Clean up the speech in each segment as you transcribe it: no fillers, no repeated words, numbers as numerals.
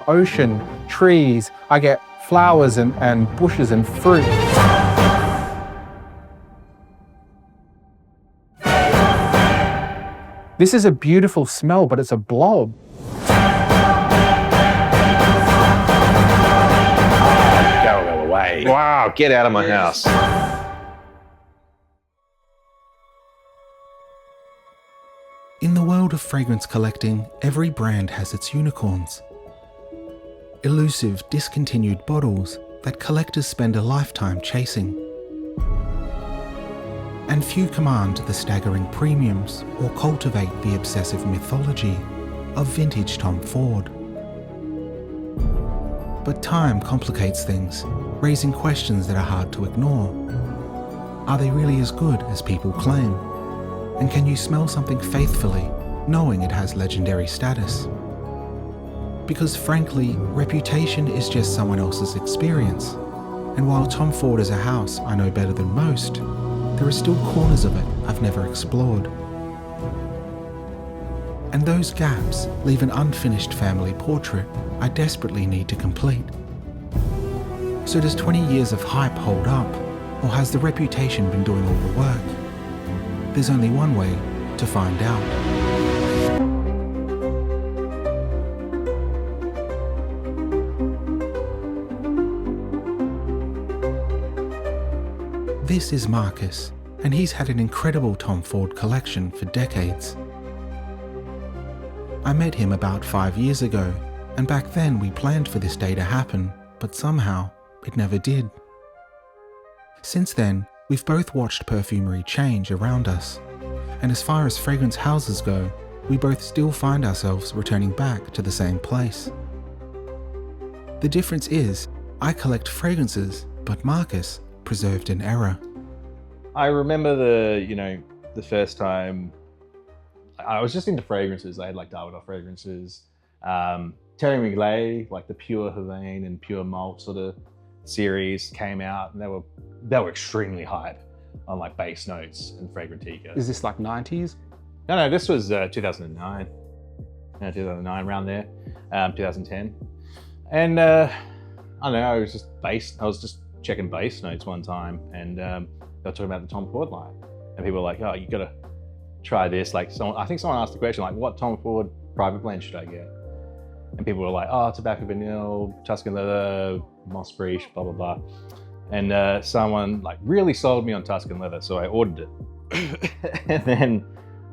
ocean, trees. I get flowers and bushes and fruit. This is a beautiful smell, but it's a blob. Go away. Wow, get out of my house. In the world of fragrance collecting, every brand has its unicorns. Elusive, discontinued bottles that collectors spend a lifetime chasing. And few command the staggering premiums or cultivate the obsessive mythology of vintage Tom Ford. But time complicates things, raising questions that are hard to ignore. Are they really as good as people claim? And can you smell something faithfully, knowing it has legendary status? Because frankly, reputation is just someone else's experience. And while Tom Ford is a house I know better than most, there are still corners of it I've never explored. And those gaps leave an unfinished family portrait I desperately need to complete. So does 20 years of hype hold up, or has the reputation been doing all the work? There's only one way to find out. This is Marcus, and he's had an incredible Tom Ford collection for decades. I met him about 5 years ago, and back then we planned for this day to happen, but somehow it never did. Since then, we've both watched perfumery change around us, and as far as fragrance houses go, we both still find ourselves returning back to the same place. The difference is, I collect fragrances, but Marcus preserved an era. I remember the first time I was just into fragrances. I had like Davidoff fragrances, Terry Mugler, like the pure Havane and pure malt sort of series came out, and they were extremely hype on like base notes and fragrantica. Is this like 90s? No, this was 2009. 2009, around there, 2010. And I don't know, I was just checking base notes one time, and they were talking about the Tom Ford line. And people were like, oh, you gotta try this. Like I think someone asked the question, like, what Tom Ford private blend should I get? And people were like, oh, tobacco vanilla, Tuscan leather, Moss Breche, blah, blah, blah. And someone like really sold me on Tuscan leather, so I ordered it. And then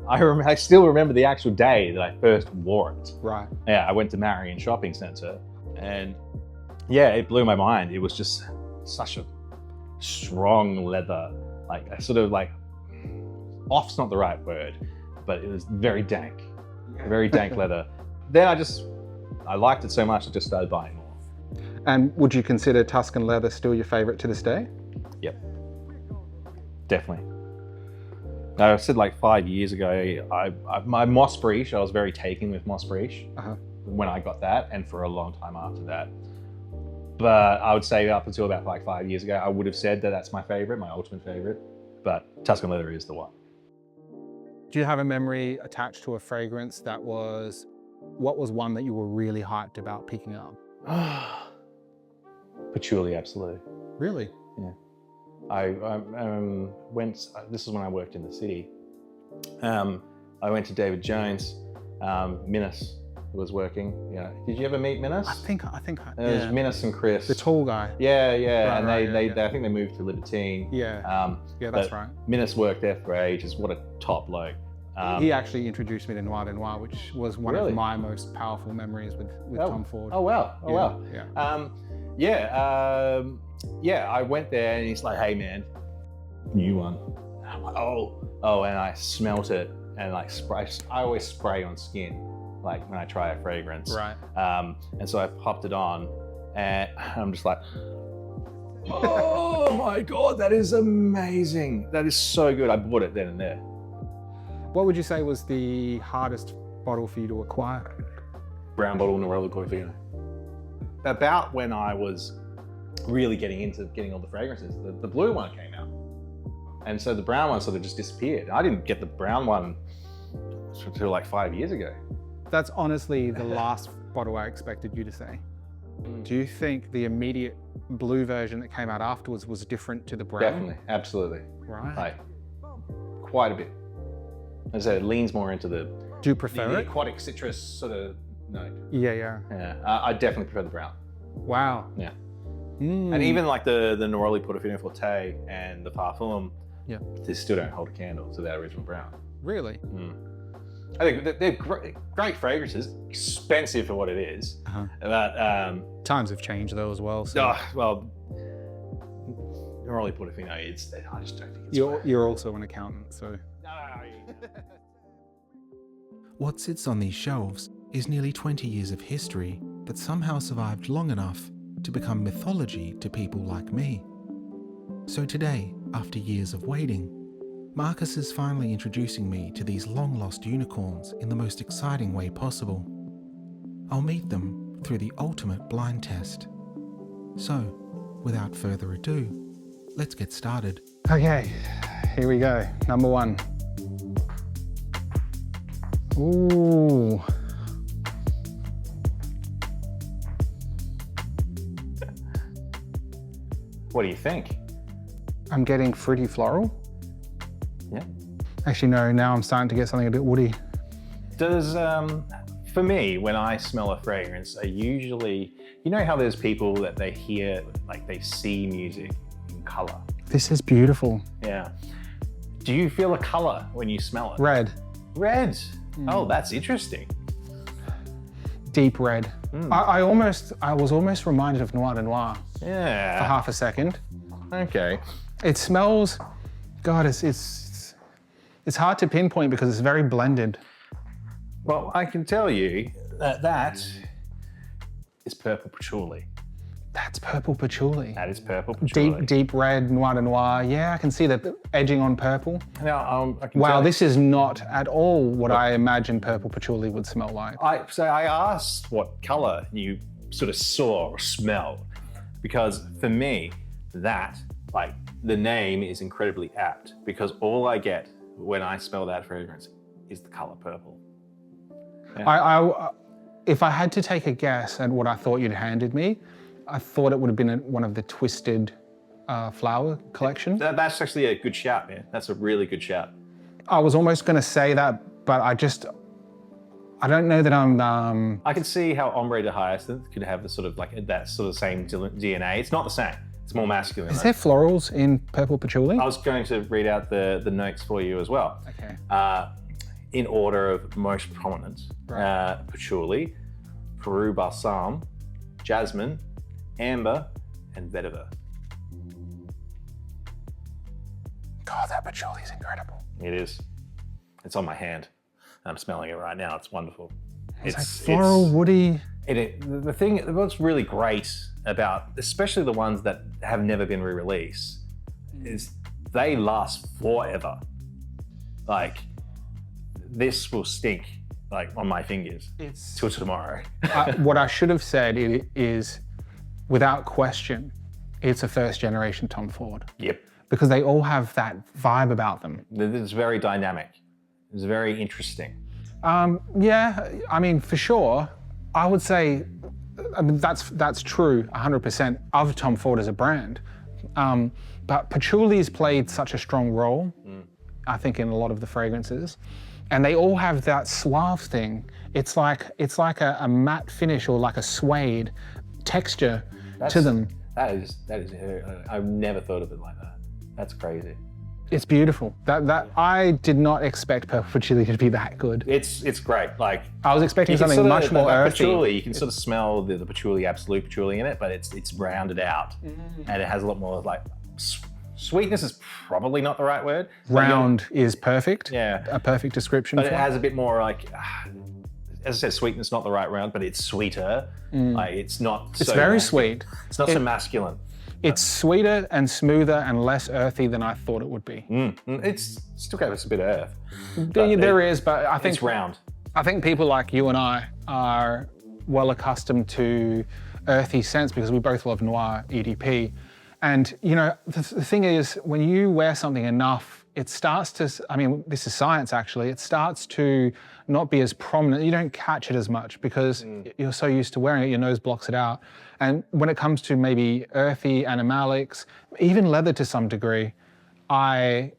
I still remember the actual day that I first wore it. Right. Yeah, I went to Marion Shopping Centre, and yeah, it blew my mind. It was just such a strong leather, like a sort of like, off's not the right word, but it was very dank, very dank leather. Then I liked it so much, I just started buying more. And would you consider Tuscan leather still your favorite to this day? Yep, definitely. I said like 5 years ago, my Moss Breche, I was very taken with Moss Breche when I got that, and for a long time after that. But I would say up until about like 5 years ago, I would have said that that's my favorite, my ultimate favorite, but Tuscan leather is the one. Do you have a memory attached to a fragrance what was one that you were really hyped about picking up? Patchouli, absolutely. Really? Yeah. I went, this is when I worked in the city. I went to David Jones, Minus was working. Yeah. Did you ever meet Minus? I think It was Minus and Chris. The tall guy. Yeah. Right, and they I think they moved to Libertine. Yeah. Yeah, that's right. Minus worked there for ages. What a top bloke. He actually introduced me to Noir de Noir, which was one of my most powerful memories with Tom Ford. Oh wow. Oh wow. Yeah. Yeah, I went there and he's like, hey man, new one. And I'm like, oh, and I smelt it and like I always spray on skin, like when I try a fragrance. Right. And so I popped it on and I'm just like, oh my God, that is amazing. That is so good. I bought it then and there. What would you say was the hardest bottle for you to acquire? Brown bottle Neroli Portofino. About when I was really getting into getting all the fragrances, the blue one came out. And so the brown one sort of just disappeared. I didn't get the brown one until like 5 years ago. That's honestly the last bottle I expected you to say. Do you think the immediate blue version that came out afterwards was different to the brown? Definitely, absolutely. Right. Like, quite a bit. As I said, it leans more into the Do you prefer the it? aquatic citrus sort of note. Yeah. Yeah, I definitely prefer the brown. Wow. Yeah. Mm. And even like the Neroli Portofino Forte and the Parfum, Yeah. they still don't hold a candle to that original brown. Really? I think they're great fragrances, expensive for what it is. But Times have changed though as well. So well, Neroli Portofino, I just don't think it's. you're also an accountant, so. What sits on these shelves is nearly 20 years of history that somehow survived long enough to become mythology to people like me. So today, after years of waiting, Marcus is finally introducing me to these long-lost unicorns in the most exciting way possible. I'll meet them through the ultimate blind test. So, without further ado, let's get started. Okay, here we go. Number one. Ooh. What do you think? I'm getting fruity floral. Yeah. Actually, no, now I'm starting to get something a bit woody. Does for me, when I smell a fragrance, I usually, you know how there's people that they hear, like they see music in color. This is beautiful. Yeah. Do you feel a color when you smell it? Red, Red. Oh, that's interesting. deep red. I was almost reminded of Noir de Noir for Yeah. half a second. Okay. It smells, God, it's hard to pinpoint because it's very blended. Well, I can tell you that is purple patchouli. That's purple patchouli. That is purple patchouli. Deep red, Noir de Noir. Yeah, I can see that edging on purple. Now, I can Wow, tell this is not at all what I imagined purple patchouli would smell like. So I asked what color you sort of saw or smelled, because for me, that, like, the name is incredibly apt, because all I get when I smell that fragrance is the color purple. Yeah. If I had to take a guess at what I thought you'd handed me, I thought it would have been one of the twisted flower collection. That's actually a good shout, man. That's a really good shout. I was almost going to say that, but I don't know that I'm. I can see how Ombre de Hyacinth could have the sort of like that sort of same DNA. It's not the same. It's more masculine. Is there florals in purple patchouli? I was going to read out the notes for you as well. Okay. In order of most prominent, patchouli, Peru balsam, jasmine, amber, and vetiver. God, that patchouli is incredible. It is. It's on my hand. I'm smelling it right now. It's wonderful. It's like floral, woody. The thing, what's really great about, especially the ones that have never been re-released, is they last forever. Like, this will stink like on my fingers till tomorrow. What I should have said is, without question, it's a first generation Tom Ford. Yep. Because they all have that vibe about them. It's very dynamic. It's very interesting. Yeah, I mean, for sure. I would say, I mean, that's true, 100% of Tom Ford as a brand. But patchouli's played such a strong role, I think, in a lot of the fragrances. And they all have that suave thing. It's like a matte finish or like a suede texture to them. That is. I've never thought of it like that. That's crazy. It's beautiful. That I did not expect purple patchouli to be that good. It's great. Like, I was expecting something much more earthy. Patchouli, you can sort of smell the patchouli, absolute patchouli in it, but it's rounded out, and it has a lot more like sweetness is probably not the right word. Round is perfect. Yeah, a perfect description. But it has a bit more like, as I said, sweetness not the right round, but it's sweeter. Like it's not. It's very sweet. It's not so masculine. It's sweeter and smoother and less earthy than I thought it would be. It's still got a bit of earth. There is, but I think it's round. I think people like you and I are well accustomed to earthy scents because we both love noir EDP. And you know, the thing is, when you wear something enough it starts to, I mean, this is science actually, it starts to not be as prominent. You don't catch it as much because you're so used to wearing it, your nose blocks it out. And when it comes to maybe earthy animalics, even leather to some degree, I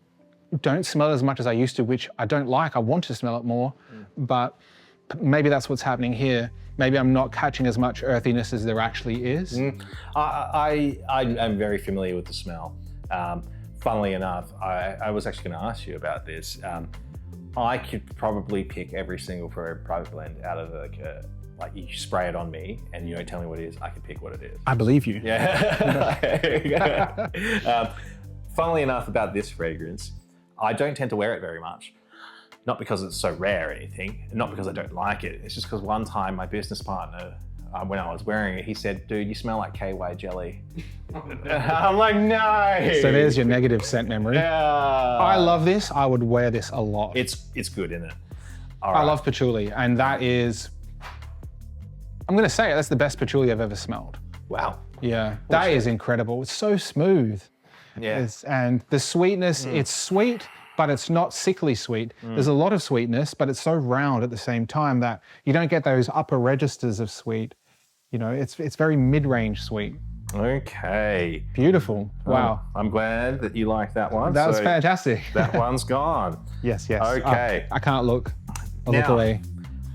don't smell as much as I used to, which I don't like. I want to smell it more, but maybe that's what's happening here. Maybe I'm not catching as much earthiness as there actually is. I'm very familiar with the smell. Funnily enough, I was actually going to ask you about this. I could probably pick every single for a private blend out of like you spray it on me and you don't tell me what it is, I can pick what it is. I believe you. Yeah. Funnily enough about this fragrance, I don't tend to wear it very much. Not because it's so rare or anything, not because I don't like it. It's just because one time my business partner, when I was wearing it, he said, dude, you smell like KY jelly. I'm like, no. So there's your negative scent memory. Yeah. I love this. I would wear this a lot. It's good, isn't it? I love patchouli, and that is, I'm gonna say it, that's the best patchouli I've ever smelled. Wow. Yeah, that is incredible. It's so smooth. Yeah. And the sweetness, it's sweet, but it's not sickly sweet. There's a lot of sweetness, but it's so round at the same time that you don't get those upper registers of sweet. You know, it's very mid-range sweet. Okay. Beautiful. Wow. I'm glad that you like that one. That was fantastic. That one's gone. Yes. Okay. I can't look. I'll look Now, away.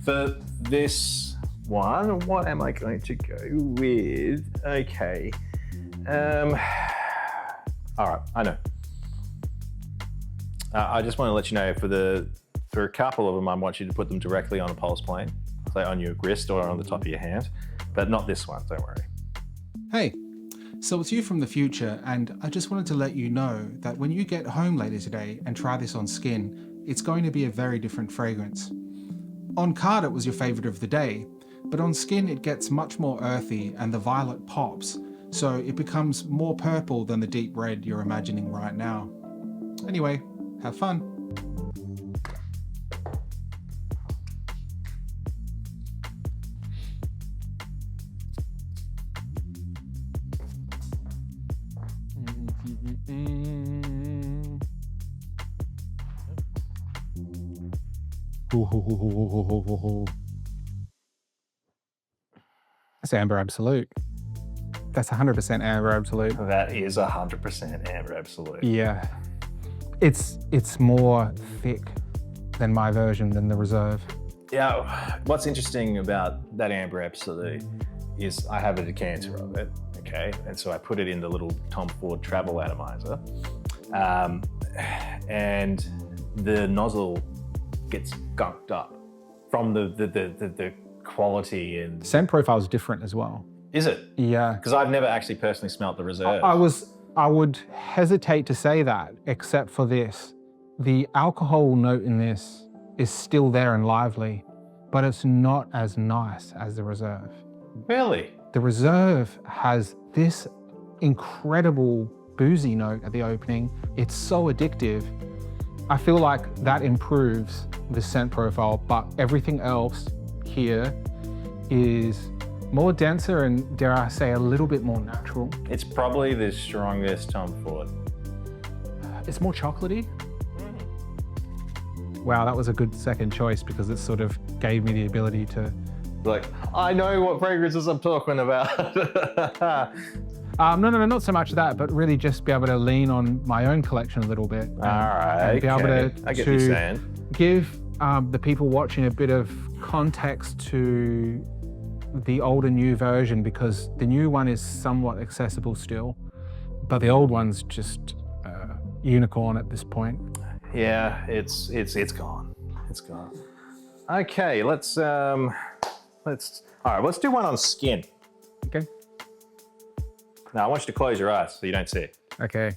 For this one, what am I going to go with? Okay. All right, I know. I just want to let you know for a couple of them, I want you to put them directly on a pulse plane, say on your wrist or on the top of your hand, but not this one, don't worry. Hey, so it's you from the future, and I just wanted to let you know that when you get home later today and try this on skin, it's going to be a very different fragrance. On card, it was your favorite of the day, but on skin, it gets much more earthy and the violet pops, so it becomes more purple than the deep red you're imagining right now. Anyway, have fun. That's Amber Absolute. That's 100% Amber Absolute. That is 100% Amber Absolute. Yeah. It's more thick than my version, than the Reserve. Yeah, what's interesting about that Amber Absolute is I have a decanter of it, okay? And so I put it in the little Tom Ford travel atomizer. And the nozzle gets gunked up from the quality and... Scent profile is different as well. Is it? Yeah. Because I've never actually personally smelt the Reserve. I would hesitate to say that, except for this. The alcohol note in this is still there and lively, but it's not as nice as the Reserve. Really? The Reserve has this incredible boozy note at the opening. It's so addictive. I feel like that improves the scent profile, but everything else here is more denser and, dare I say, a little bit more natural. It's probably the strongest Tom Ford. It's more chocolatey. Wow, that was a good second choice because it sort of gave me the ability to... Like, I know what fragrances I'm talking about. No, not so much that, but really just be able to lean on my own collection a little bit. All right, and be able to, I get what you're saying. Give the people watching a bit of context to the old and new version, because the new one is somewhat accessible still, but the old one's just unicorn at this point. Yeah, it's gone. It's gone. Okay, let's all right, let's do one on skin. Okay. Now I want you to close your eyes so you don't see. Okay.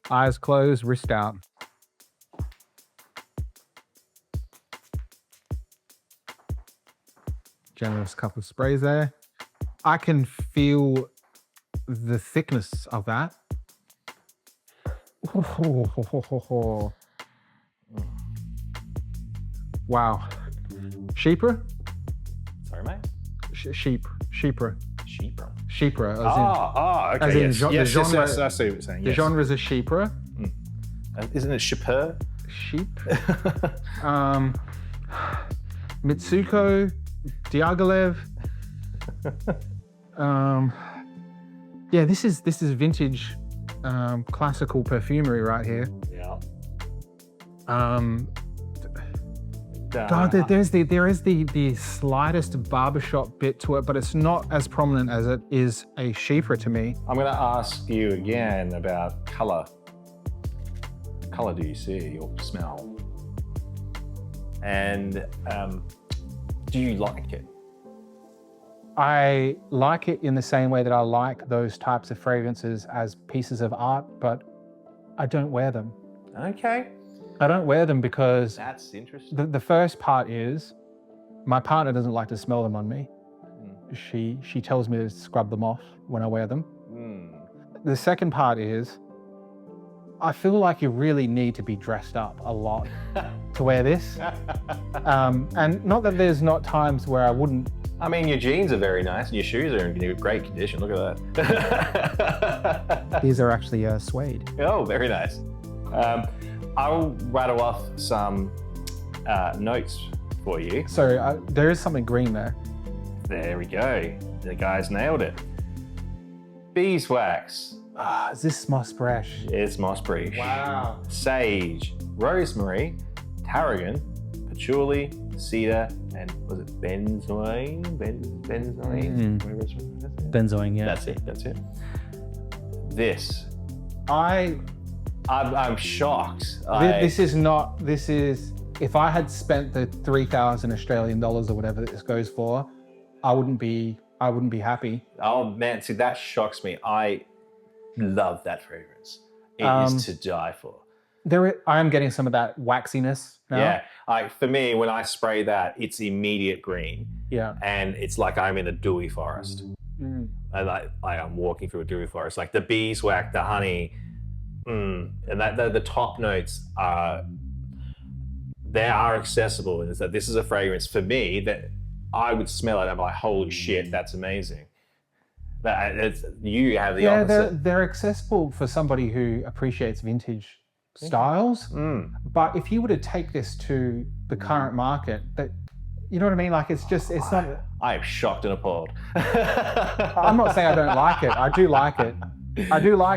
Eyes closed, wrist out. Generous couple of sprays there. I can feel the thickness of that. Wow. Sheepra? Sorry, mate. Sheepra. Sheepra. Sheepra. Okay. As in yes. the genre, I see what you're saying. the Yes. genre is a Sheepra. Isn't it Schaufert? Sheep. Mitsuko, Diaghilev. Yeah, this is vintage classical perfumery right here. Yeah. God, there is the slightest barbershop bit to it, but it's not as prominent as it is a Chypre to me. I'm going to ask you again about color. What color do you see or smell? And do you like it? I like it in the same way that I like those types of fragrances as pieces of art, but I don't wear them. Okay. I don't wear them because That's interesting. the first part is my partner doesn't like to smell them on me. She tells me to scrub them off when I wear them. The second part is I feel like you really need to be dressed up a lot to wear this. And not that there's not times where I wouldn't. I mean, your jeans are very nice and your shoes are in great condition. Look at that. These are actually suede. Oh, very nice. I'll rattle off some notes for you. So there is something green there. There we go. The guys nailed it. Beeswax. Is this Moss Breche? It's Moss Breche. Wow. Sage, rosemary, tarragon, patchouli, cedar, and was it benzoin? Benzoin? Whatever it's called. Benzoin, yeah. That's it. This. I'm shocked. This is, if I had spent the 3,000 Australian dollars or whatever this goes for, I wouldn't be happy. Oh man, see that shocks me. I love that fragrance. It is to die for. I am getting some of that waxiness now. Yeah, for me, when I spray that, it's immediate green. Yeah. And it's like I'm in a dewy forest. And I'm walking through a dewy forest. Like the beeswax, the honey, and the top notes are accessible. And it's that this is a fragrance for me that I would smell it and I'm like, holy shit, that's amazing. You have the opposite. They're accessible for somebody who appreciates vintage styles. But if you were to take this to the current market, that, you know what I mean? Like it's not. I am shocked and appalled. I'm not saying I don't like it. I do like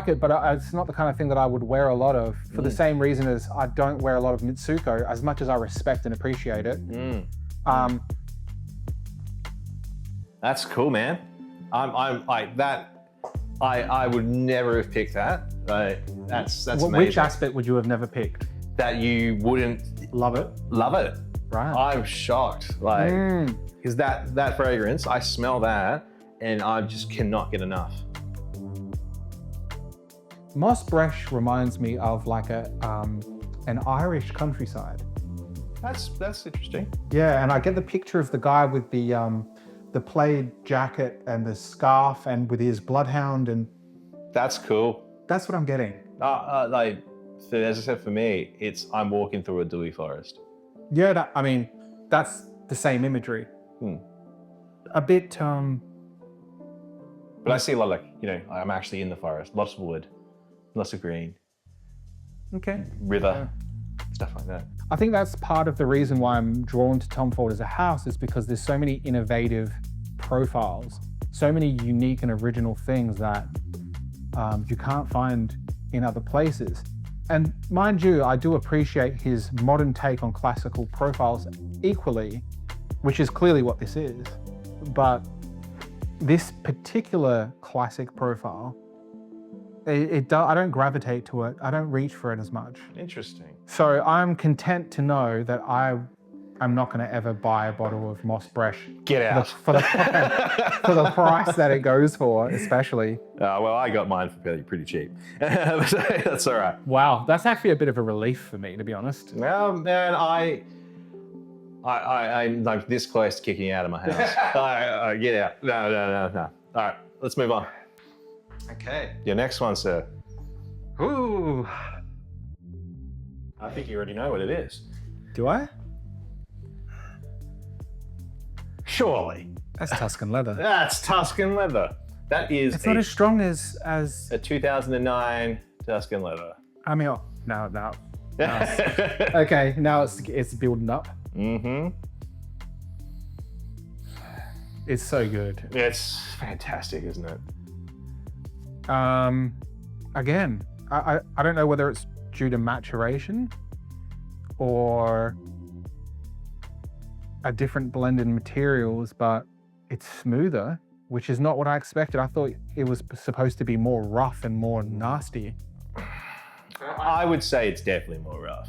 it, but it's not the kind of thing that I would wear a lot of for the same reason as I don't wear a lot of Mitsuko, as much as I respect and appreciate it. That's cool, man. I'm like that. I would never have picked that. That's amazing. Which aspect would you have never picked? That you wouldn't love it. Right. I'm shocked. Like, because that fragrance, I smell that and I just cannot get enough. Moss Breche reminds me of like an Irish countryside. That's interesting. Yeah, and I get the picture of the guy with the plaid jacket and the scarf and with his bloodhound, and that's cool. That's what I'm getting. So as I said, for me, I'm walking through a dewy forest. Yeah, that's the same imagery. A bit. But I see a lot I'm actually in the forest. Lots of wood, lots of green. Okay. River, stuff like that. I think that's part of the reason why I'm drawn to Tom Ford as a house, is because there's so many innovative profiles, so many unique and original things that you can't find in other places. And mind you, I do appreciate his modern take on classical profiles equally, which is clearly what this is. But this particular classic profile, I don't gravitate to it. I don't reach for it as much. Interesting. So I'm content to know that I'm not going to ever buy a bottle of Moss Breche. Get out. For the price that it goes for, especially. Well, I got mine for pretty cheap. That's all right. Wow, that's actually a bit of a relief for me, to be honest. Well, man, I'm like this close to kicking out of my house. Get out. No. All right, let's move on. Okay. Your next one, sir. Ooh. I think you already know what it is. Do I? Surely. That's Tuscan Leather. That's Tuscan Leather. That is It's not as strong as... a 2009 Tuscan Leather. I mean, Now. Okay, now it's building up. Mm-hmm. It's so good. It's fantastic, isn't it? Again, I don't know whether it's due to maturation or a different blend in materials, but it's smoother, which is not what I expected. I thought it was supposed to be more rough and more nasty. I would say it's definitely more rough.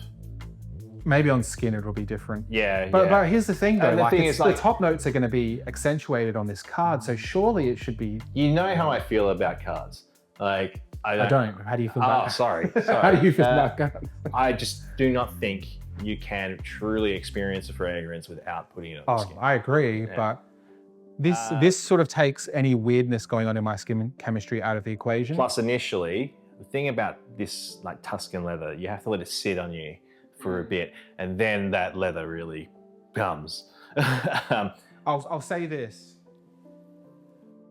Maybe on skin it'll be different. Yeah, But here's the thing though, And the thing is, like, the top notes are going to be accentuated on this card, so surely it should be. you know how I feel about cards. Like, I don't. How do you feel about? Oh, sorry. How do you feel about cards? I just do not think you can truly experience a fragrance without putting it on the skin. I agree, but this sort of takes any weirdness going on in my skin chemistry out of the equation. Plus, initially, the thing about this, like Tuscan leather, you have to let it sit on you for a bit, and then that leather really comes. I'll say this.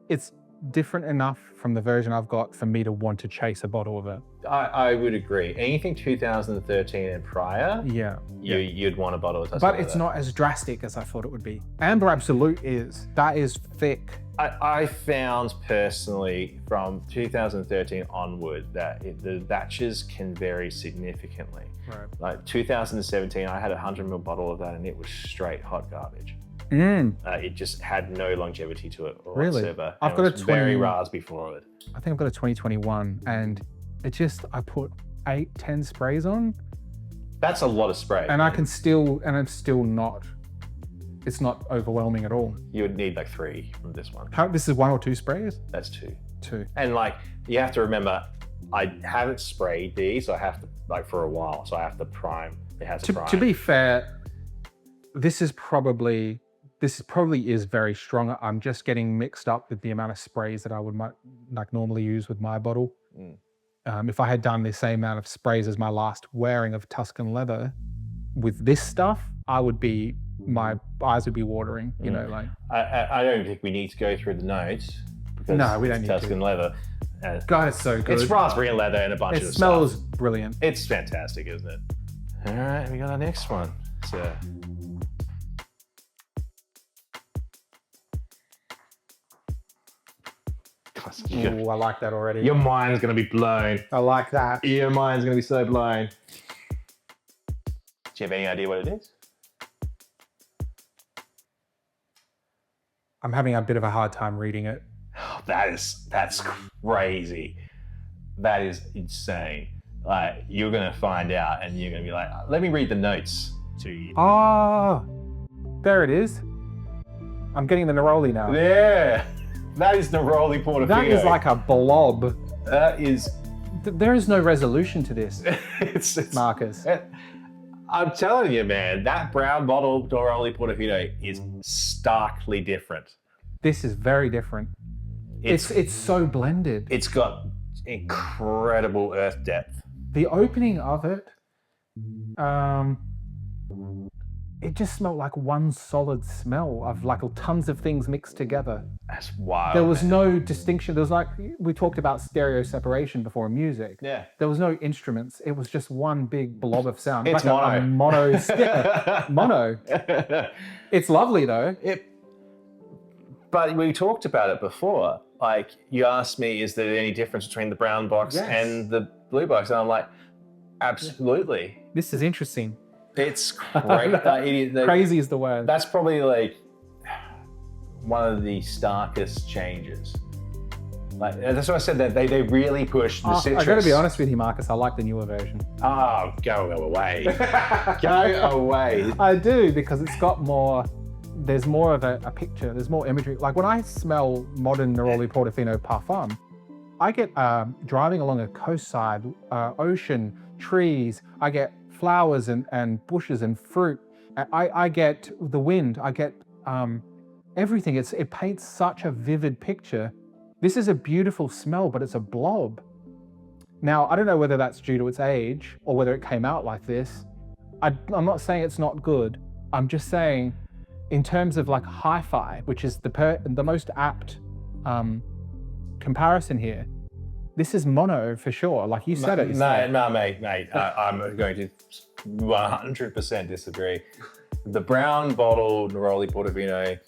It's different enough from the version I've got for me to want to chase a bottle of it. I would agree. Anything 2013 and prior, Yeah. you'd want a bottle of Tuscan But leather. it's not as drastic as I thought it would be. Amber Absolute is. That is thick. I found personally from 2013 onward that the batches can vary significantly. Right. Like 2017, I had a 100ml bottle of that and it was straight hot garbage. It just had no longevity to it whatsoever. I've got it was very raspy for it. I think I've got a 2021 and it just, I put 8-10 sprays on That's a lot of spray. and I'm still not, it's not overwhelming at all. You would need like 3 from this one. This is 1 or 2 sprays? That's 2. 2. And like, you have to remember, I haven't sprayed these, so I have to, like, for a while, so I have to prime. It has a prime. To be fair, this probably is very strong. I'm just getting mixed up with the amount of sprays that I would like normally use with my bottle. If I had done the same amount of sprays as my last wearing of Tuscan Leather with this stuff, my eyes would be watering, you know, like. I don't think we need to go through the notes. Because No, we don't need to. Tuscan Leather. God, it's so good. It's raspberry and leather and a bunch It of smells stuff. brilliant. It's fantastic, isn't it? All right, we got our next one. So, Ooh, I like that already. your mind's gonna be blown. I like that. Your mind's gonna be so blown. Do you have any idea what it is? I'm having a bit of a hard time reading it. Oh, that's crazy. That is insane. Like, you're gonna find out and you're gonna be like, let me read the notes to you. Oh, there it is. I'm getting the Neroli now. Yeah, that is Neroli Portofino. That is like a blob. That is. There is no resolution to this, it's Marcus. I'm telling you, man, that brown bottle Neroli Portofino is starkly different. This is very different. It's so blended. It's got incredible earth depth. The opening of it, it just smelled like one solid smell of like tons of things mixed together. That's wild. There was no distinction. There was like, we talked about stereo separation before in music. Yeah. There was no instruments. It was just one big blob of sound. It's like mono. Mono. It's lovely though. But we talked about it before. Like, you asked me, is there any difference between the brown box and the blue box? And I'm like, absolutely. This is interesting. It's great. Crazy is the word. That's probably like one of the starkest changes. Like, that's what I said, that they really pushed the citrus. I gotta be honest with you, Marcus, I like the newer version. Oh, go away. Go away. I do, because it's got more, there's more of a picture, there's more imagery. Like when I smell modern Neroli Portofino parfum, I get driving along a coastside, ocean, trees, I get flowers and bushes and fruit. I get the wind, I get everything. It paints such a vivid picture. This is a beautiful smell, but it's a blob. Now, I don't know whether that's due to its age or whether it came out like this. I'm not saying it's not good. I'm just saying, in terms of like hi-fi, which is the most apt comparison here, This is mono for sure. Like you said it. Mate. I'm going to 100% disagree. The brown bottle Neroli Portofino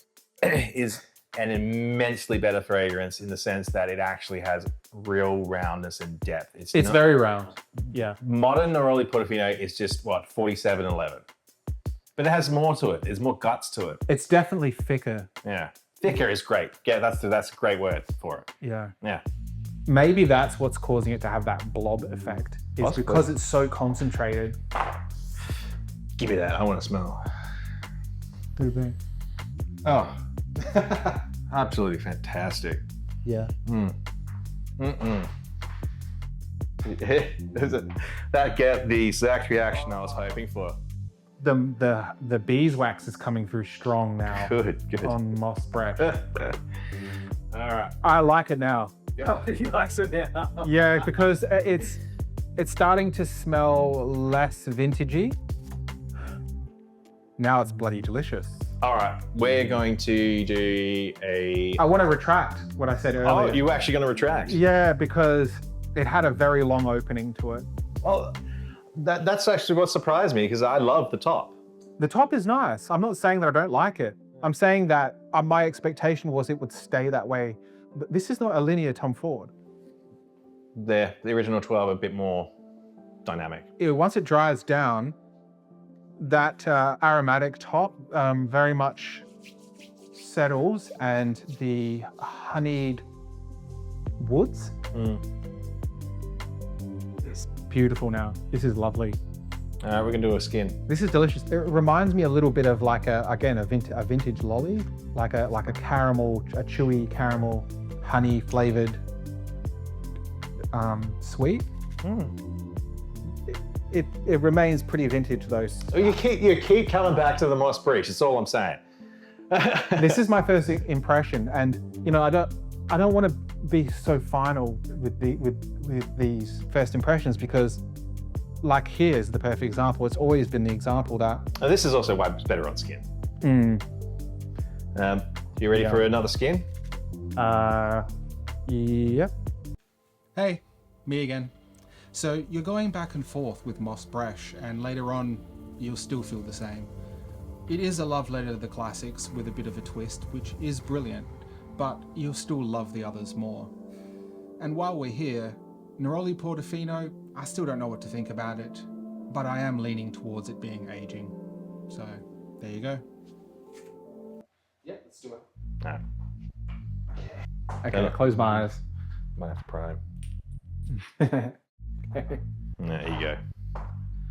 is an immensely better fragrance in the sense that it actually has real roundness and depth. It's very round. Yeah. Modern Neroli Portofino is just what, 4711. But it has more to it. There's more guts to it. It's definitely thicker. Yeah. Thicker is great. Yeah, that's a great word for it. Yeah. Yeah. Maybe that's what's causing it to have that blob effect. Is Possibly. because it's so concentrated. Give me that. I want to smell. What do you think? Oh, absolutely fantastic. Yeah. That get the exact reaction I was hoping for. The beeswax is coming through strong now. Good. On Moss Breche. All right. I like it now. Oh, he likes it now. Yeah, because it's starting to smell less vintagey. Now it's bloody delicious. All right, we're going to do a... I want to retract what I said earlier. Oh, you were actually going to retract? Yeah, because it had a very long opening to it. Well, that's actually what surprised me, because I love the top. The top is nice. I'm not saying that I don't like it. I'm saying that my expectation was it would stay that way. But this is not a linear Tom Ford. The original 12 are a bit more dynamic. Once it dries down, that aromatic top very much settles, and the honeyed woods is beautiful now. This is lovely. All right, we're gonna do a skin. This is delicious. It reminds me a little bit of like a vintage lolly, like a caramel, a chewy caramel, honey flavored sweet. It remains pretty vintage though. You keep coming back to the Moss Breche. That's all I'm saying. This is my first impression, and you know I don't want to be so final with these first impressions, because like here's the perfect example. It's always been the example that. And this is also why it's better on skin. You ready for another skin? Yep. Hey, me again. So you're going back and forth with Moss Breche, and later on you'll still feel the same. It is a love letter to the classics with a bit of a twist, which is brilliant, but you'll still love the others more. And while we're here, Neroli Portofino, I still don't know what to think about it, but I am leaning towards it being aging. So there you go. Yeah, let's do it. No. Okay, close my eyes. Might have to prime. There you go.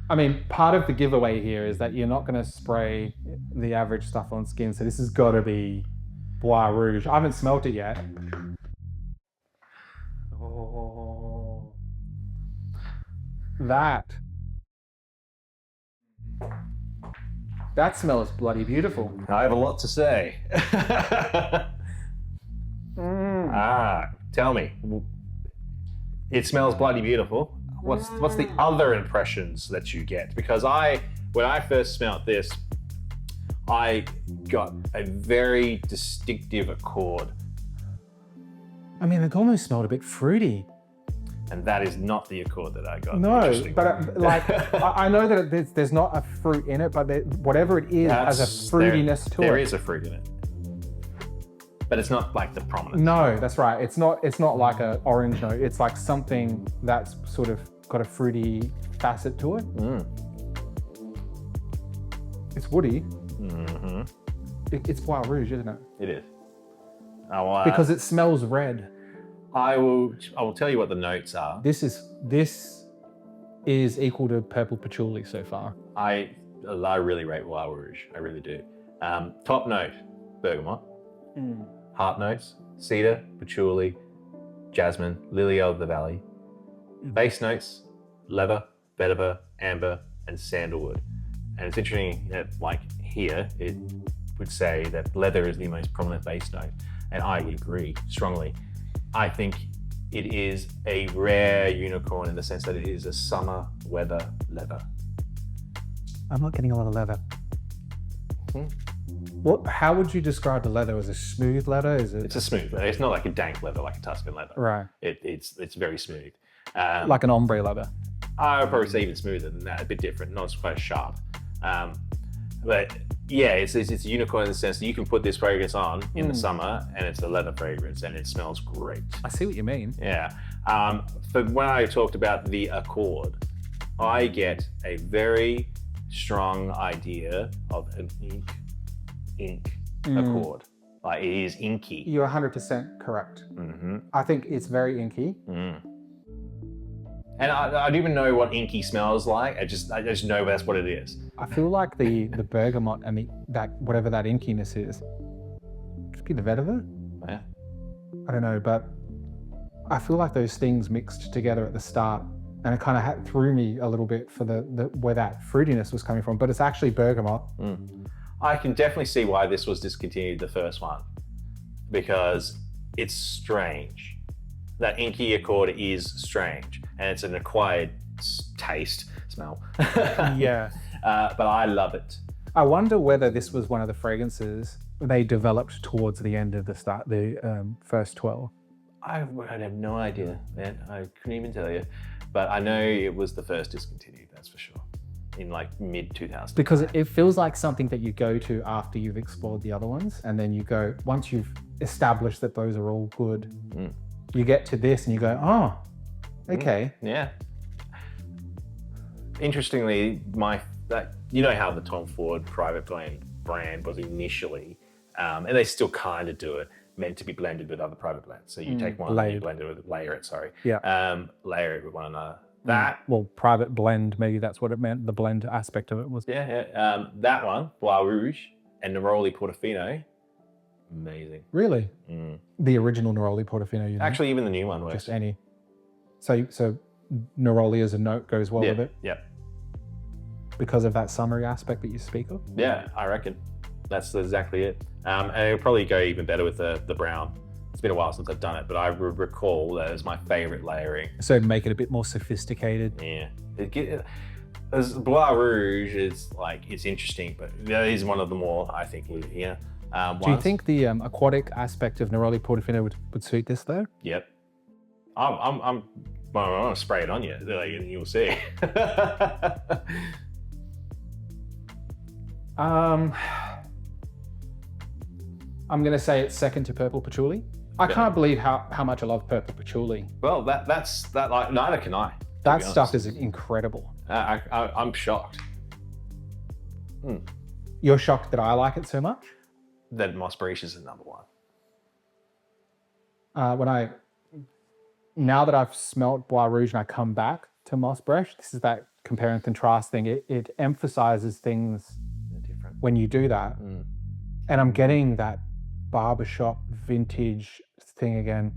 I mean, part of the giveaway here is that you're not going to spray the average stuff on skin, so this has got to be Bois Rouge. I haven't smelt it yet. Oh, that smells bloody beautiful. I have a lot to say. Tell me. It smells bloody beautiful. What's the other impressions that you get? Because when I first smelt this, I got a very distinctive accord. I mean, it almost smelled a bit fruity. And that is not the accord that I got. No, but I know that there's not a fruit in it, but whatever it is has a fruitiness to it. There is a fruit in it. But it's not like the prominent. No, that's right. It's not like an orange note. It's like something that's sort of got a fruity facet to it. It's woody. Mm-hmm. It's Bois Rouge, isn't it? It is. Because it smells red. I will tell you what the notes are. This is equal to purple patchouli so far. I really rate Bois Rouge. I really do. Top note, bergamot. Heart notes, cedar, patchouli, jasmine, lily of the valley. Base notes, leather, vetiver, amber, and sandalwood. And it's interesting that, like here, it would say that leather is the most prominent base note, and I would agree strongly. I think it is a rare unicorn in the sense that it is a summer weather leather. I'm not getting a lot of leather. How would you describe the leather? Is it smooth leather? Is it It's a smooth leather. It's not like a dank leather like a Tuscan leather. right? It's very smooth. Like an ombre leather. I would probably say even smoother than that, a bit different, not as quite as sharp. But yeah, it's a unicorn in the sense that you can put this fragrance on in the summer and it's a leather fragrance and it smells great. I see what you mean. Yeah. For when I talked about the accord, I get a very strong idea of an ink accord. Like it is inky. You're 100% correct. Mm-hmm. I think it's very inky. And I don't even know what inky smells like. I just know that's what it is. I feel like the bergamot and that whatever that inkiness is, could be the vetiver. Yeah. I don't know, but I feel like those things mixed together at the start, and it kind of threw me a little bit for the where that fruitiness was coming from. But it's actually bergamot. I can definitely see why this was discontinued, the first one, because it's strange. That inky accord is strange, and it's an acquired smell. Yeah. But I love it. I wonder whether this was one of the fragrances they developed towards the end of the first 12. I have no idea, man. I couldn't even tell you. But I know it was the first discontinued, that's for sure, in like mid-2000s. Because it feels like something that you go to after you've explored the other ones, and then you go, once you've established that those are all good, you get to this and you go, oh, okay. Yeah. Interestingly, you know how the Tom Ford private brand was initially, and they still kind of do it, meant to be blended with other private blends. So you take one and you blend it with, layer it with one another. Well, private blend, maybe that's what it meant. The blend aspect of it was. That one, Bois Rouge and Neroli Portofino, amazing. Really? The original Neroli Portofino, you know? Actually, even the new one works. Just any. So Neroli as a note goes well with it? Yeah. Because of that summery aspect that you speak of? Yeah, I reckon. That's exactly it. And it'll probably go even better with the brown. It's been a while since I've done it, but I recall that as my favorite layering. So make it a bit more sophisticated. Yeah. As Bois Rouge is it's interesting, but that is one of the more, I think, ones. Do you think the aquatic aspect of Neroli Portofino would suit this though? Yep. I'm gonna spray it on you, and you'll see. I'm going to say it's second to purple patchouli. I can't believe how much I love purple patchouli. Well, that's neither can I. That stuff is incredible. I'm shocked. You're shocked that I like it so much? That Moss Breches is number one. Now that I've smelt Bois Rouge and I come back to Moss Breche, this is that compare and contrast thing. It emphasizes things different when you do that. And I'm getting that barbershop vintage thing again.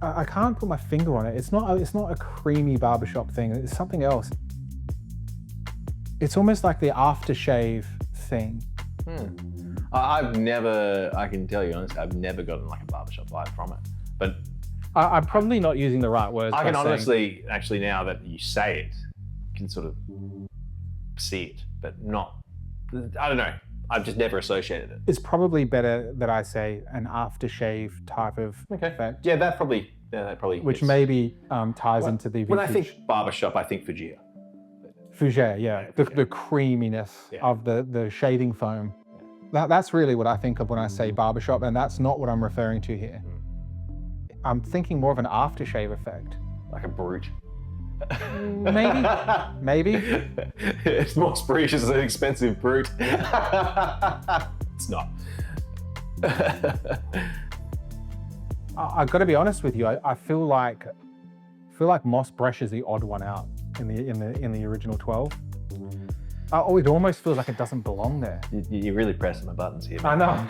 I can't put my finger on it. It's not a creamy barbershop thing. It's something else. It's almost like the aftershave thing. I can tell you honestly, I've never gotten like a barbershop vibe from it. But I'm probably not using the right words. I can honestly, actually, now that you say it, can sort of see it, but not, I don't know. I've just never associated it. It's probably better that I say an aftershave type of effect. Yeah, that probably which fits. Maybe ties into the vintage. When I think barbershop, I think Fougere. Fougere, yeah. The creaminess of the shaving foam. That's really what I think of when I say barbershop, and that's not what I'm referring to here. I'm thinking more of an aftershave effect. Like a brute. Maybe. It's more Breches is an expensive brute. It's not. I've got to be honest with you. I feel like Moss Breche is the odd one out in the original 12. It almost feels like it doesn't belong there. You're really pressing my buttons here. I know.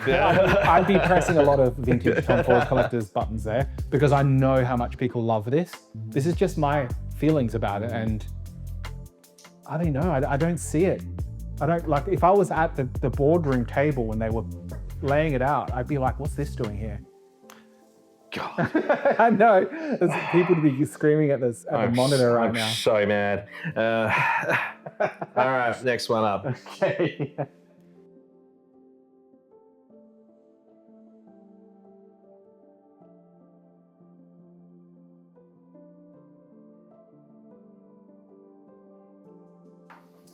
I'd be pressing a lot of vintage Tom Ford collectors buttons there because I know how much people love this. This is just my feelings about it, and I don't know. I don't see it. I don't like. If I was at the boardroom table when they were laying it out, I'd be like, "What's this doing here?" God, I know. There's people to be screaming at the monitor right now. I'm so mad. All right, next one up. Okay.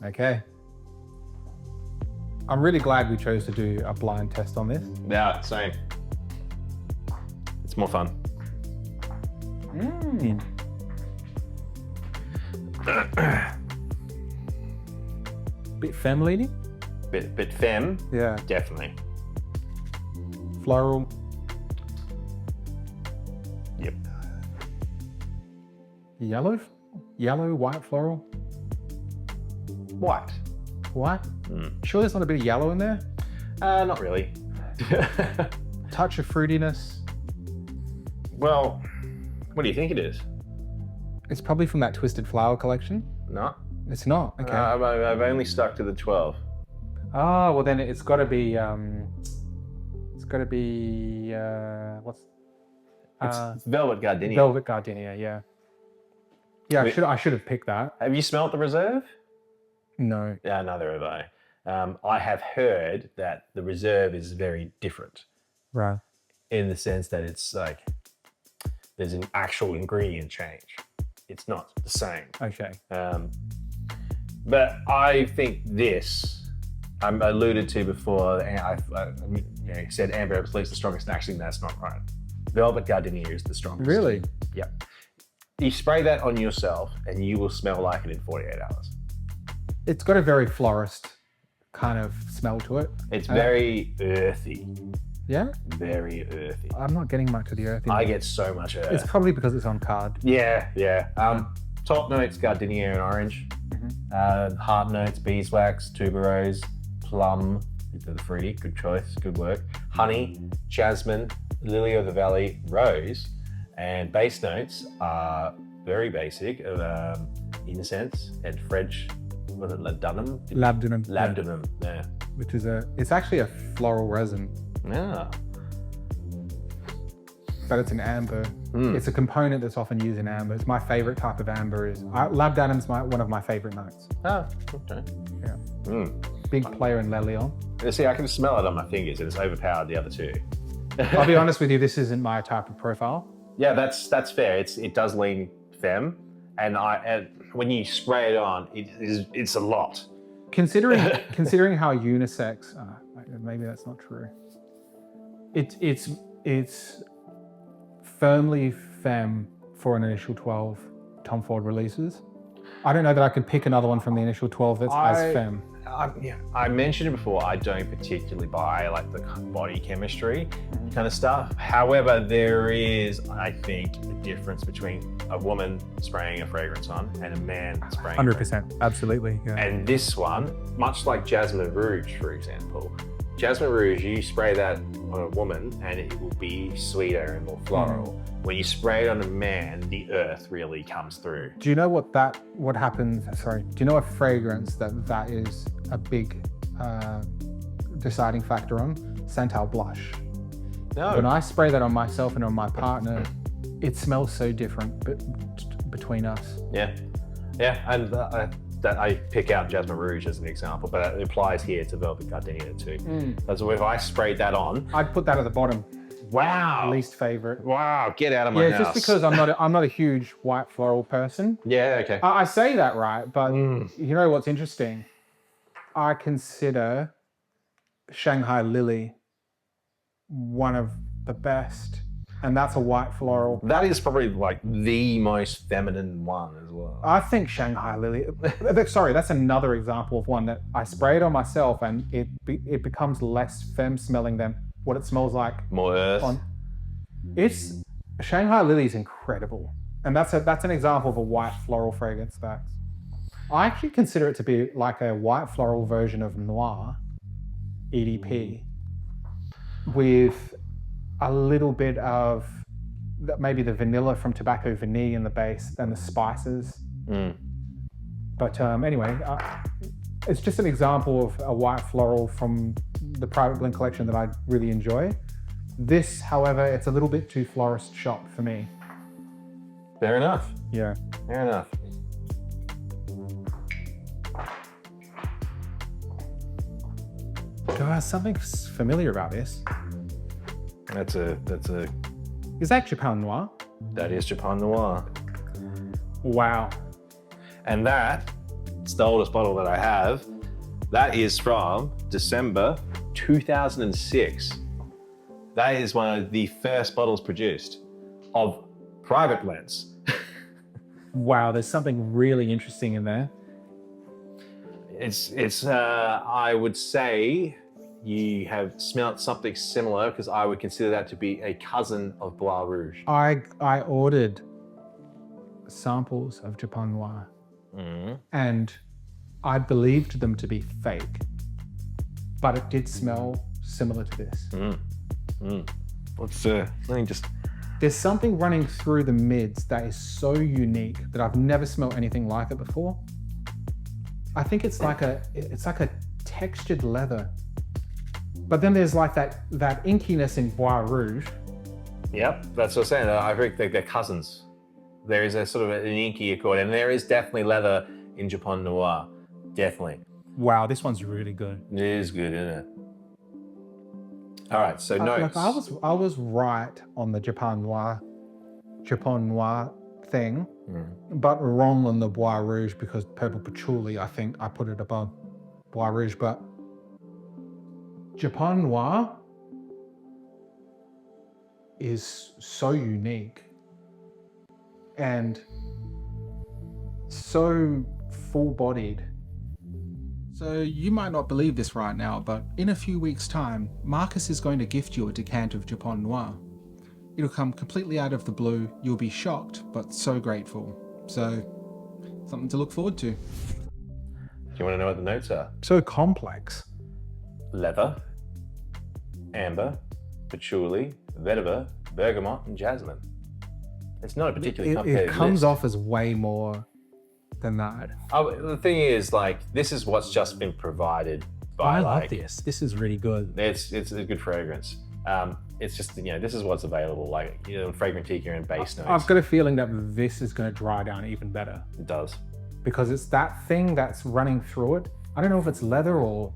Okay. I'm really glad we chose to do a blind test on this. Yeah, same. It's more fun. Bit femme leaning? Bit femme. Yeah. Definitely. Floral. Yep. Yellow? Yellow, white floral? White. White? Sure there's not a bit of yellow in there? Not really. Touch of fruitiness. Well, what do you think it is? It's probably from that Twisted Flower collection. No. It's not, okay. I've only stuck to the 12. Oh, well then it's gotta be, what's... It's Velvet Gardenia. Velvet Gardenia, yeah. Yeah, I should have picked that. Have you smelt the reserve? No. Yeah, neither have I. I have heard that the reserve is very different Right. in the sense that it's like there's an actual ingredient change. It's not the same. Okay. But I think this, I alluded to before, and I said Amber Absolute's the strongest, and actually that's not right. Velvet Gardenia is the strongest. Really? Yep. You spray that on yourself and you will smell like it in 48 hours. It's got a very florist kind of smell to it. It's very earthy. Yeah? Very earthy. I'm not getting much of the earthy. I get so much earth. It's probably because it's on card. Yeah. Top notes, Gardenia and orange. Heart notes, beeswax, tuberose, plum, the fruity, good choice, good work. Honey, jasmine, lily of the valley, rose. And base notes are very basic of incense and French, was it labdanum? Labdanum. Labdanum, yeah. Which is it's actually a floral resin, Yeah. but it's an amber. It's a component that's often used in amber. It's my favorite type of amber. Labdanum's one of my favorite notes. Oh, okay. Yeah. Big player in Le Lion. See, I can smell it on my fingers and it's overpowered the other two. I'll be honest with you, this isn't my type of profile. Yeah, that's fair. It does lean femme, and when you spray it on, it's a lot. Considering how unisex, maybe that's not true. It's firmly femme for an initial 12 Tom Ford releases. I don't know that I could pick another one from the initial 12 that's as femme. I mentioned it before, I don't particularly buy like the body chemistry kind of stuff. However, there is, I think, a difference between a woman spraying a fragrance on and a man spraying 100%, absolutely. Yeah. And this one, much like Jasmine Rouge, for example, Jasmine Rouge, you spray that on a woman and it will be sweeter and more floral. When you spray it on a man, the earth really comes through. Do you know what happens? Sorry. Do you know a fragrance that is a big deciding factor on? Santal Blush. No. When I spray that on myself and on my partner, it smells so different between us. Yeah, and that I pick out Jasmine Rouge as an example, but it applies here to Velvet Gardenia too. So if I sprayed that on, I'd put that at the bottom. wow, Least favorite. wow, get out of my house. Just because I'm not a huge white floral person. Yeah, okay. I say that right, but you know what's interesting? I consider Shanghai Lily one of the best, and that's a white floral. That is probably like the most feminine one as well. I think Shanghai Lily, sorry, that's another example of one that I sprayed on myself and it becomes less femme smelling than what it smells like. More earth. Shanghai Lily is incredible. And that's an example of a white floral fragrance that I actually consider it to be like a white floral version of Noir EDP with a little bit of maybe the vanilla from Tobacco Vanille in the base and the spices. But anyway, it's just an example of a white floral from the Private Blend collection that I really enjoy. This, however, it's a little bit too florist shop for me. Fair enough. Yeah. Fair enough. Something familiar about this. That's a Is that Japon Noir? that is Japon Noir. Wow. And that It's the oldest bottle that I have. That is from December 2006. That is one of the first bottles produced of private blends. Wow, there's something really interesting in there. It's I would say you have smelt something similar, because I would consider that to be a cousin of Bois Rouge. I ordered samples of Japon Noir and I believed them to be fake, but it did smell similar to this. Let me just... There's something running through the mids that is so unique that I've never smelled anything like it before. I think it's like a textured leather. But then there's like that inkiness in Bois Rouge. Yep, that's what I'm saying. I think they're cousins. There is a sort of an inky accord, and there is definitely leather in Japon Noir. Definitely. Wow, this one's really good. It is good, isn't it? All right, so notes. Like I was right on the Japon Noir thing, but wrong on the Bois Rouge, because purple patchouli, I think I put it above Bois Rouge, but Japon Noir is so unique and so full-bodied. So you might not believe this right now, but in a few weeks' time, Marcus is going to gift you a decant of Japon Noir. It'll come completely out of the blue. You'll be shocked, but so grateful. So, something to look forward to. Do you want to know what the notes are? So complex. Leather, amber, patchouli, vetiver, bergamot, and jasmine. It's not a particularly complicated It comes list. off as way more than that. Oh, the thing is, like, this is what's just been provided by, I like, love this. This is really good. It's a good fragrance. It's just, this is what's available, like, Fragrantica and base notes. I've got a feeling that this is going to dry down even better, It does. because it's that thing that's running through it. I don't know if it's leather or,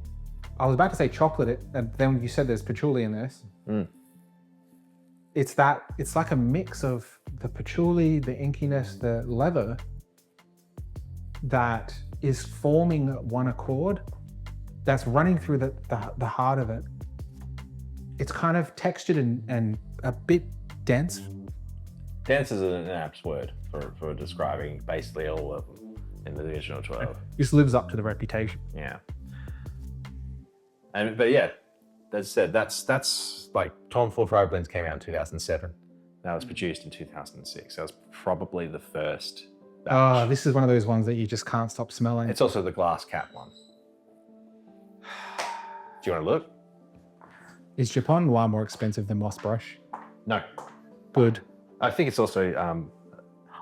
I was about to say chocolate, and then you said there's patchouli in this. It's like a mix of the patchouli, the inkiness, the leather, that is forming one accord, that's running through the heart of it. It's kind of textured and a bit dense. Dense is an apt word for describing basically all of them in the original 12. Just lives up to the reputation. Yeah. But yeah, as I said, that's like Tom Ford Blends came out in 2007. That was produced in 2006. That was probably the first batch. Oh, this is one of those ones that you just can't stop smelling. It's also the glass cap one. Do you want to look? Is Japon Noir more expensive than Moss Brush? No. Good. I think it's also,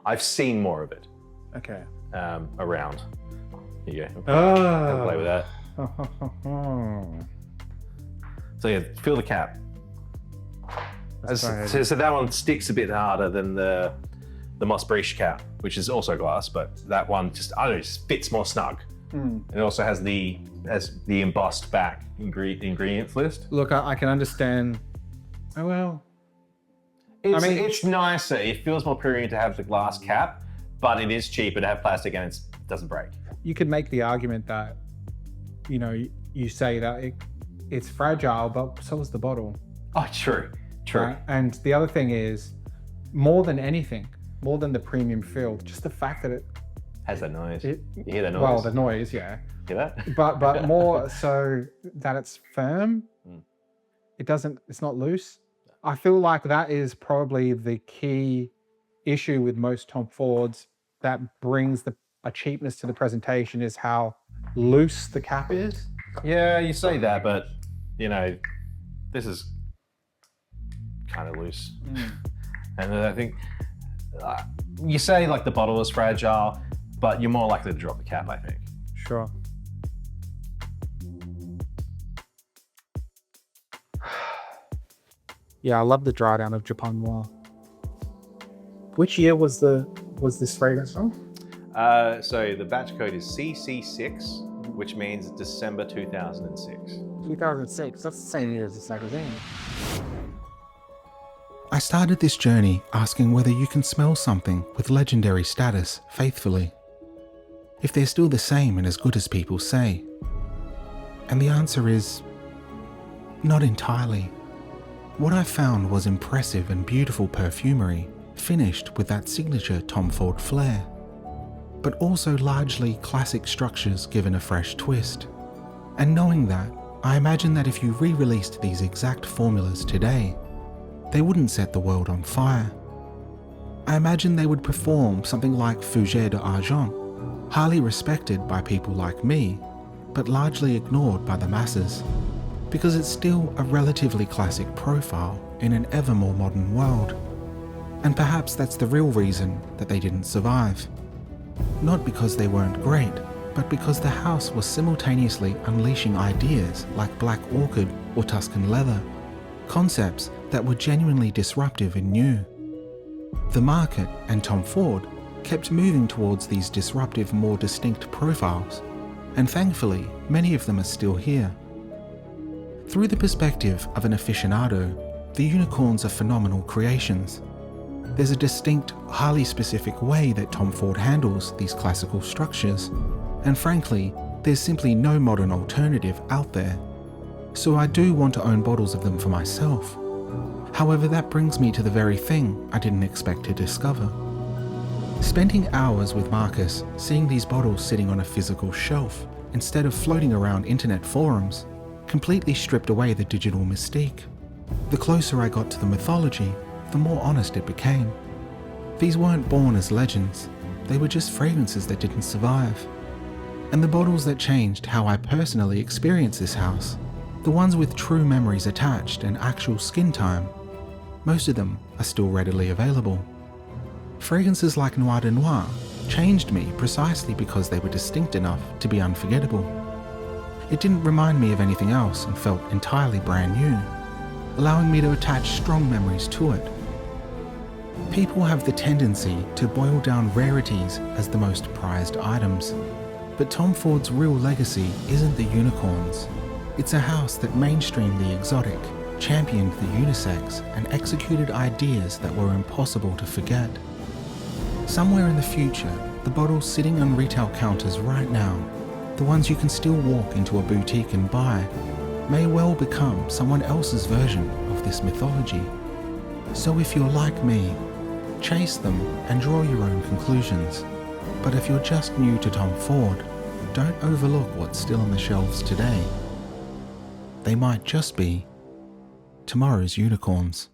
I've seen more of it Okay. around. Here you go. Oh. Have a play with that. So yeah, feel the cap. So that one sticks a bit harder than the Moss Breches cap, which is also glass, but that one just, I don't know, just fits more snug. And it also has the embossed back ingredients list. Look, I can understand. Oh well. It's nicer. It feels more premium to have the glass cap, but it is cheaper to have plastic and it doesn't break. You could make the argument that, you say that it's fragile, but so is the bottle. Oh, true. Right? And the other thing is, more than anything, more than the premium feel, just the fact that it Has that noise. You hear that noise? Well, the noise, yeah. Hear that? But more so that it's firm. It's not loose. I feel like that is probably the key issue with most Tom Fords that brings a cheapness to the presentation, is how loose the cap is. Yeah, you say that, but this is kind of loose. And I think you say like the bottle is fragile, but you're more likely to drop the cap, I think. Sure. Yeah, I love the dry down of Japon Noir. Which year was this fragrance from? So the batch code is CC6, which means December 2006. 2006. That's the same year as this magazine. I started this journey asking whether you can smell something with legendary status faithfully. if they're still the same and as good as people say? And the answer is, not entirely. What I found was impressive and beautiful perfumery, finished with that signature Tom Ford flair, but also largely classic structures given a fresh twist. And knowing that, I imagine that if you re-released these exact formulas today, they wouldn't set the world on fire. I imagine they would perform something like Fougère d'Argent, highly respected by people like me, but largely ignored by the masses, because it's still a relatively classic profile in an ever more modern world. And perhaps that's the real reason that they didn't survive. Not because they weren't great, but because the house was simultaneously unleashing ideas like Black Orchid or Tuscan Leather, concepts that were genuinely disruptive and new. The market and Tom Ford kept moving towards these disruptive, more distinct profiles, and thankfully, many of them are still here. Through the perspective of an aficionado, the unicorns are phenomenal creations. There's a distinct, highly specific way that Tom Ford handles these classical structures, and frankly, there's simply no modern alternative out there. So I do want to own bottles of them for myself. However, that brings me to the very thing I didn't expect to discover. Spending hours with Marcus seeing these bottles sitting on a physical shelf instead of floating around internet forums completely stripped away the digital mystique. The closer I got to the mythology, the more honest it became. These weren't born as legends, they were just fragrances that didn't survive. And the bottles that changed how I personally experience this house, the ones with true memories attached and actual skin time, most of them are still readily available. Fragrances like Noir de Noir changed me precisely because they were distinct enough to be unforgettable. It didn't remind me of anything else and felt entirely brand new, allowing me to attach strong memories to it. People have the tendency to boil down rarities as the most prized items, but Tom Ford's real legacy isn't the unicorns. It's a house that mainstreamed the exotic, championed the unisex, and executed ideas that were impossible to forget. Somewhere in the future, the bottles sitting on retail counters right now, the ones you can still walk into a boutique and buy, may well become someone else's version of this mythology. So if you're like me, chase them and draw your own conclusions. But if you're just new to Tom Ford, don't overlook what's still on the shelves today. They might just be tomorrow's unicorns.